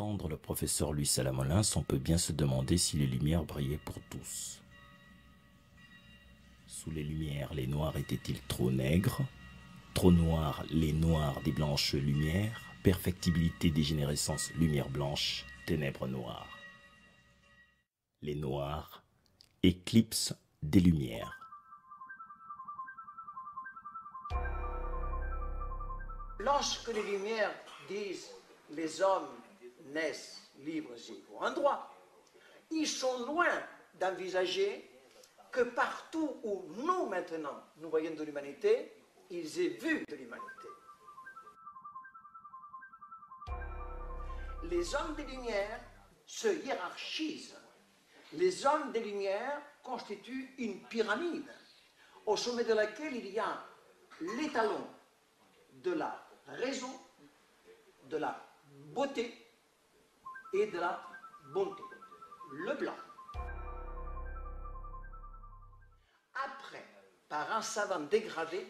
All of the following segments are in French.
entendre le professeur Louis Salamolins, on peut bien se demander si les lumières brillaient pour tous. Sous les lumières, les noirs étaient-ils trop nègres? Trop noirs, les noirs des blanches lumières? Perfectibilité, dégénérescence, lumière blanche, ténèbres noires. Les noirs, éclipse des lumières. Lorsque les Lumières disent « les hommes naissent libres et égaux en droit », ils sont loin d'envisager que partout où nous, maintenant, nous voyons de l'humanité, ils aient vu de l'humanité. Les hommes des Lumières se hiérarchisent. Les hommes des Lumières constituent une pyramide au sommet de laquelle il y a l'étalon de la raison, de la beauté et de la bonté, le blanc. Après, par un savant dégradé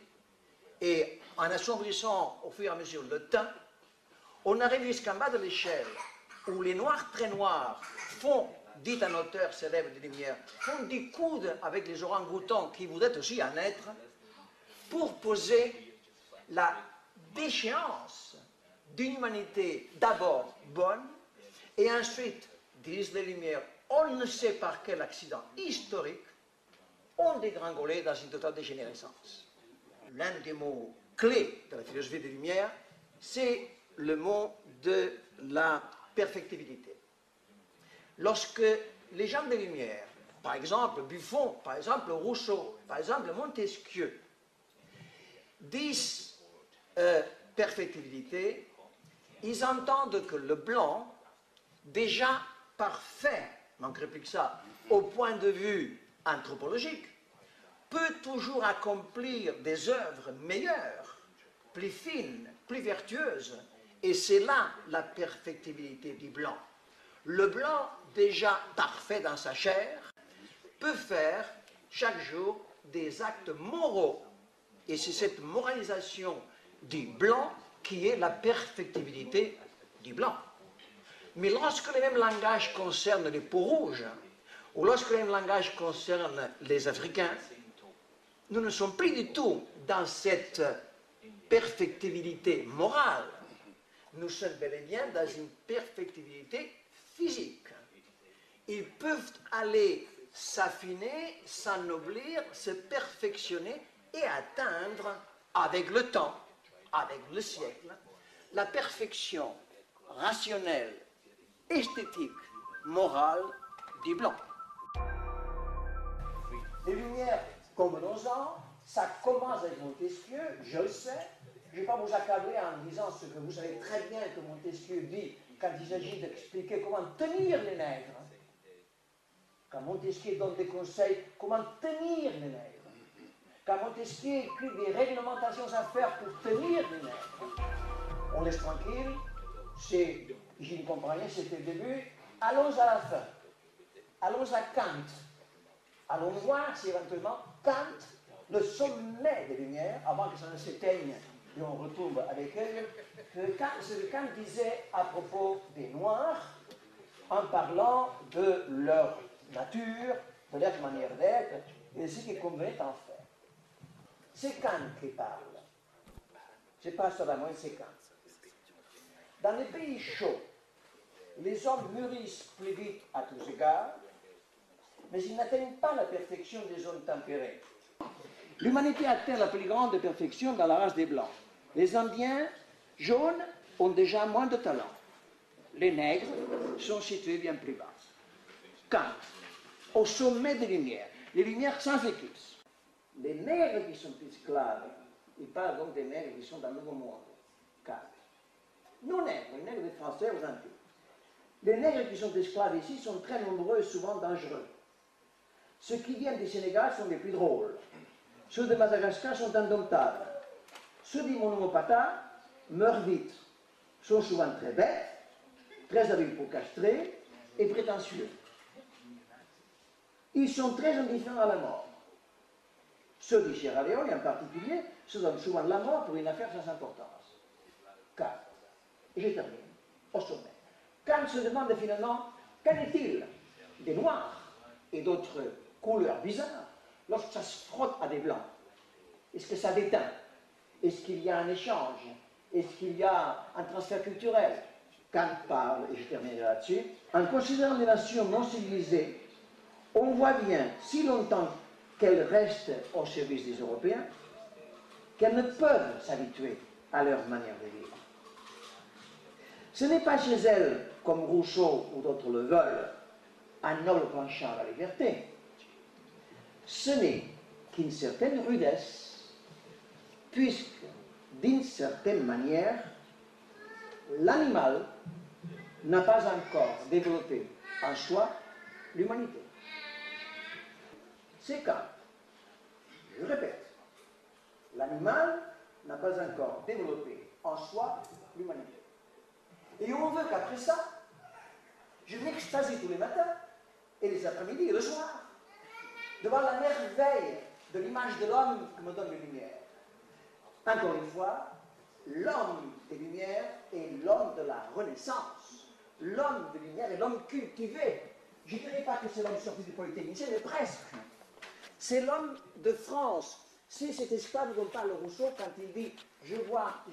et en assombrissant au fur et à mesure le temps, on arrive jusqu'en bas de l'échelle où les noirs très noirs font, dit un auteur célèbre des Lumières, font des coudes avec les orang-outans qui voudraient aussi en être pour poser la déchéance d'une humanité d'abord bonne et ensuite, disent les Lumières, on ne sait par quel accident historique, on dégringolait dans une totale dégénérescence. L'un des mots clés de la philosophie des Lumières, c'est le mot de la perfectibilité. Lorsque les gens des Lumières, par exemple Buffon, par exemple Rousseau, par exemple Montesquieu, disent perfectibilité, ils entendent que le blanc, déjà parfait, manquerait plus que ça, au point de vue anthropologique, peut toujours accomplir des œuvres meilleures, plus fines, plus vertueuses, et c'est là la perfectibilité du blanc. Le blanc, déjà parfait dans sa chair, peut faire chaque jour des actes moraux, et c'est cette moralisation du blanc qui est la perfectibilité du blanc. Mais lorsque le même langage concerne les peaux rouges, ou lorsque le même langage concerne les Africains, nous ne sommes plus du tout dans cette perfectibilité morale. Nous sommes bel et bien dans une perfectibilité physique. Ils peuvent aller s'affiner, s'ennoblir, se perfectionner et atteindre, avec le temps, avec le siècle, la perfection rationnelle, esthétique, morale du blanc. Les Lumières, convenons-en, ça commence avec Montesquieu, je le sais. Je ne vais pas vous accabler en disant ce que vous savez très bien que Montesquieu dit quand il s'agit d'expliquer comment tenir les nègres. Quand Montesquieu donne des conseils, comment tenir les nègres. Quand Montesquieu écrit des réglementations à faire pour tenir les nègres. On laisse tranquille, je ne comprends rien, c'était le début, allons à la fin. Allons à Kant. Allons voir si éventuellement Kant, le sommet des Lumières, avant que ça ne s'éteigne et on retombe avec elle, ce que Kant disait à propos des Noirs, en parlant de leur nature, de leur manière d'être, et de ce qui convenait en faire. C'est Kant qui parle. C'est pas seulement c'est Kant. Dans les pays chauds, les hommes mûrissent plus vite à tous égards, mais ils n'atteignent pas la perfection des zones tempérées. L'humanité atteint la plus grande perfection dans la race des Blancs. Les Indiens jaunes ont déjà moins de talent. Les nègres sont situés bien plus bas. Kant, au sommet des Lumières, les Lumières sans éclipse. Les nègres qui sont esclaves, il parle donc des nègres qui sont dans le Nouveau Monde. Kant. Nos nègres, les nègres des Français aux Antilles. Les nègres qui sont esclaves ici sont très nombreux et souvent dangereux. Ceux qui viennent du Sénégal sont les plus drôles. Ceux de Madagascar sont indomptables. Ceux du Monomopata meurent vite. Sont souvent très bêtes, très habiles pour castrer et prétentieux. Ils sont très indifférents à la mort. Ceux du Sierra Leone en particulier se donnent souvent la mort pour une affaire sans importance. Car, et je termine, au sommet, Kant se demande finalement, qu'en est-il des noirs et d'autres couleurs bizarres lorsque ça se frotte à des blancs? Est-ce que ça déteint? Est-ce qu'il y a un échange? Est-ce qu'il y a un transfert culturel? Kant parle, et je terminerai là-dessus, en considérant les nations non civilisées, on voit bien, si longtemps qu'elles restent au service des Européens, qu'elles ne peuvent s'habituer à leur manière de vivre. Ce n'est pas chez elles, comme Rousseau ou d'autres le veulent, un noble penchant à la liberté. Ce n'est qu'une certaine rudesse, puisque, d'une certaine manière, l'animal n'a pas encore développé en soi l'humanité. C'est Kant. Je répète, l'animal n'a pas encore développé en soi l'humanité. Et on veut qu'après ça, je m'extasie tous les matins, et les après-midi et le soir, devant la merveille de l'image de l'homme que me donne les Lumières. Encore une fois, l'homme des Lumières est l'homme de la Renaissance. L'homme des Lumières est l'homme cultivé. Je ne dirais pas que c'est l'homme sorti du Polytechnicien, mais presque. C'est l'homme de France. C'est cet esclave dont parle Rousseau quand il dit « je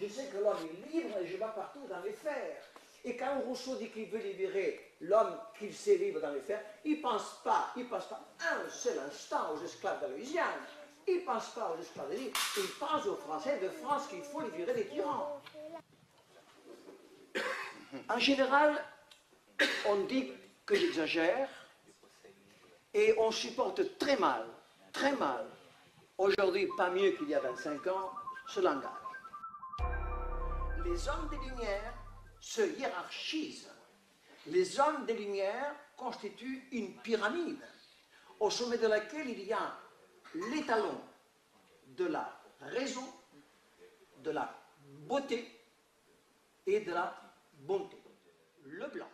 sais que l'homme est libre et je vois partout dans les fers ». Et quand Rousseau dit qu'il veut libérer l'homme qu'il sait libre dans les fers, il ne pense pas un seul instant aux esclaves de Louisiane. Il ne pense pas aux esclaves de l'île, il pense aux Français de France qu'il faut libérer des tyrans. En général, on dit que j'exagère et on supporte très mal, aujourd'hui pas mieux qu'il y a 25 ans, ce langage. Les hommes des Lumières se hiérarchisent. Les hommes des Lumières constituent une pyramide au sommet de laquelle il y a l'étalon de la raison, de la beauté et de la bonté, le blanc.